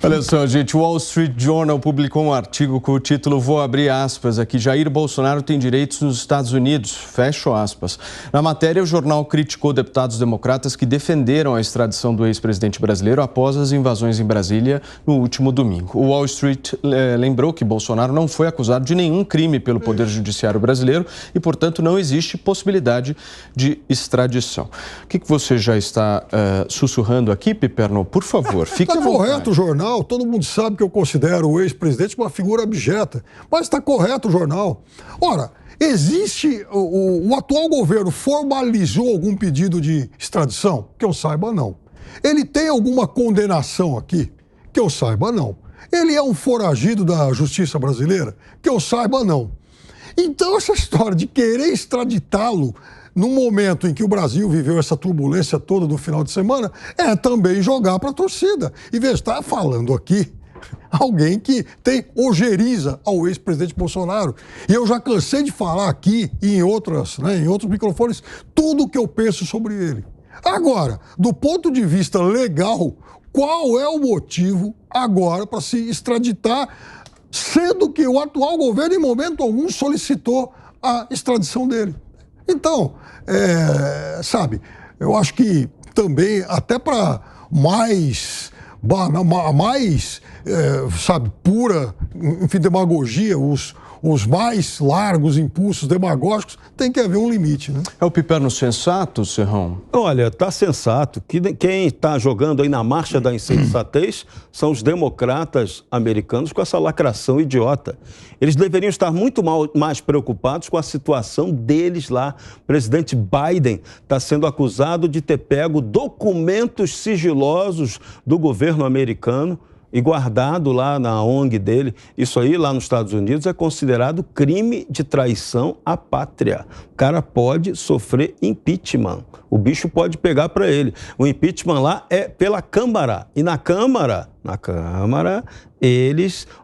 Olha só, gente, o Wall Street Journal publicou um artigo com o título, vou abrir aspas aqui, Jair Bolsonaro tem direitos nos Estados Unidos, fecho aspas. Na matéria, o jornal criticou deputados democratas que defenderam a extradição do ex-presidente brasileiro após as invasões em Brasília no último domingo. O Wall Street lembrou que Bolsonaro não foi acusado de nenhum crime pelo Poder Judiciário brasileiro e, portanto, não existe possibilidade de extradição. O que você já está sussurrando aqui, Piperno? Por favor, fique à vontade. Está correto o jornal. Todo mundo sabe que eu considero o ex-presidente uma figura abjeta, mas está correto o jornal. Ora, existe, o atual governo formalizou algum pedido de extradição? Que eu saiba, não. Ele tem alguma condenação aqui? Que eu saiba, não. Ele é um foragido da justiça brasileira? Que eu saiba, não. Então, essa história de querer extraditá-lo no momento em que o Brasil viveu essa turbulência toda do final de semana, é também jogar para a torcida. Em vez de estar falando aqui alguém que tem ojeriza ao ex-presidente Bolsonaro. E eu já cansei de falar aqui e em outros microfones tudo o que eu penso sobre ele. Agora, do ponto de vista legal, qual é o motivo agora para se extraditar, sendo que o atual governo, em momento algum, solicitou a extradição dele? Então, eu acho que também, até para pura, enfim, demagogia, os mais largos impulsos demagógicos, tem que haver um limite, né? É o Piperno sensato, Serrão? Olha, está sensato. Quem está jogando aí na marcha da insensatez são os democratas americanos com essa lacração idiota. Eles deveriam estar muito mais preocupados com a situação deles lá. O presidente Biden está sendo acusado de ter pego documentos sigilosos do governo americano e guardado lá na ONG dele. Isso aí, lá nos Estados Unidos, é considerado crime de traição à pátria. O cara pode sofrer impeachment. O bicho pode pegar para ele. O impeachment lá é pela Câmara. E na Câmara,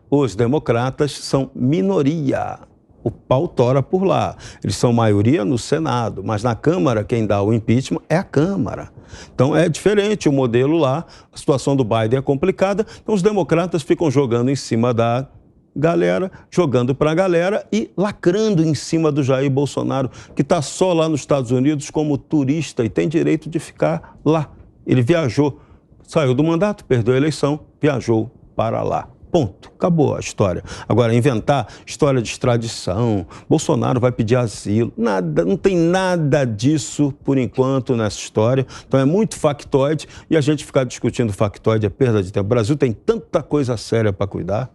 os democratas, são minoria. O pau tora por lá. Eles são maioria no Senado, mas na Câmara quem dá o impeachment é a Câmara. Então é diferente o modelo lá, a situação do Biden é complicada, então os democratas ficam jogando em cima da galera, jogando para a galera e lacrando em cima do Jair Bolsonaro, que está só lá nos Estados Unidos como turista e tem direito de ficar lá. Ele viajou, saiu do mandato, perdeu a eleição, viajou para lá. Ponto. Acabou a história. Agora, inventar história de extradição, Bolsonaro vai pedir asilo, nada, não tem nada disso por enquanto nessa história. Então é muito factoide e a gente ficar discutindo factoide é perda de tempo. O Brasil tem tanta coisa séria para cuidar.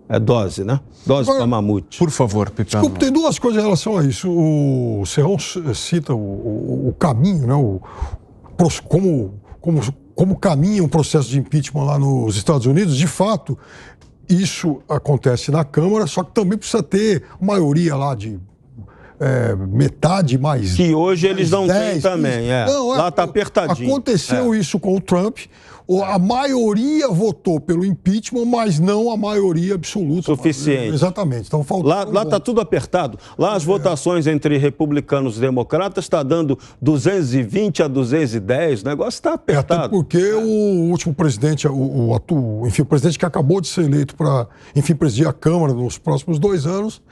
É dose, né? Dose para mamute. Por favor, Piperno. Desculpa, tem duas coisas em relação a isso. O Serrão cita o caminho, né? Como caminha um processo de impeachment lá nos Estados Unidos. De fato, isso acontece na Câmara, só que também precisa ter maioria lá de metade mais... Que hoje eles não têm também, lá está apertadinho. Aconteceu isso com o Trump. A maioria votou pelo impeachment, mas não a maioria absoluta. Suficiente. Exatamente. Então, lá está tudo apertado. Lá as votações entre republicanos e democratas está dando 220 a 210. O negócio está apertado. Até porque o último presidente, o presidente que acabou de ser eleito para, presidir a Câmara nos próximos 2 anos,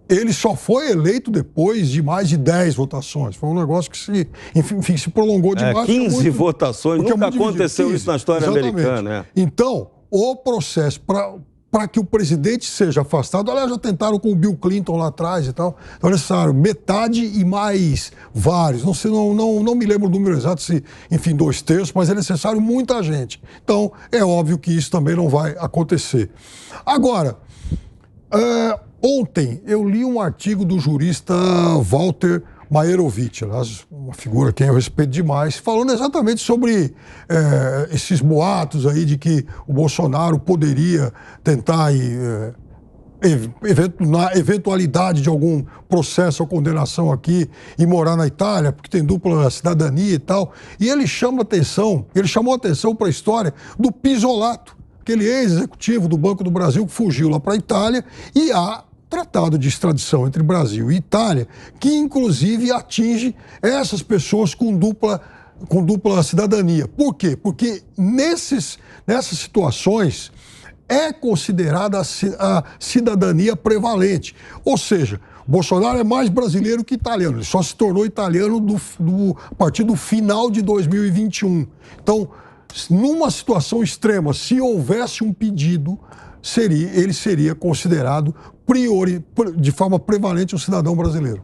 ele só foi eleito depois de mais de 10 votações. Foi um negócio que se prolongou demais. 15 votações, nunca aconteceu isso na história americana. Então, o processo para que o presidente seja afastado, aliás, já tentaram com o Bill Clinton lá atrás e tal, então é necessário metade e mais vários. Não me lembro o número exato, 2/3, mas é necessário muita gente. Então, é óbvio que isso também não vai acontecer. Agora, ontem eu li um artigo do jurista Walter Maierovitch, aliás, uma figura que eu respeito demais, falando exatamente sobre esses boatos aí de que o Bolsonaro poderia tentar, na eventualidade de algum processo ou condenação aqui, e morar na Itália, porque tem dupla cidadania e tal. E ele chamou atenção para a história do Pisolato, aquele ex-executivo do Banco do Brasil que fugiu lá para a Itália, e há tratado de extradição entre Brasil e Itália, que inclusive atinge essas pessoas com dupla cidadania. Por quê? Porque nessas situações é considerada a cidadania prevalente. Ou seja, Bolsonaro é mais brasileiro que italiano. Ele só se tornou italiano a partir do final de 2021. Então, numa situação extrema, se houvesse um pedido, ele seria considerado de forma prevalente um cidadão brasileiro.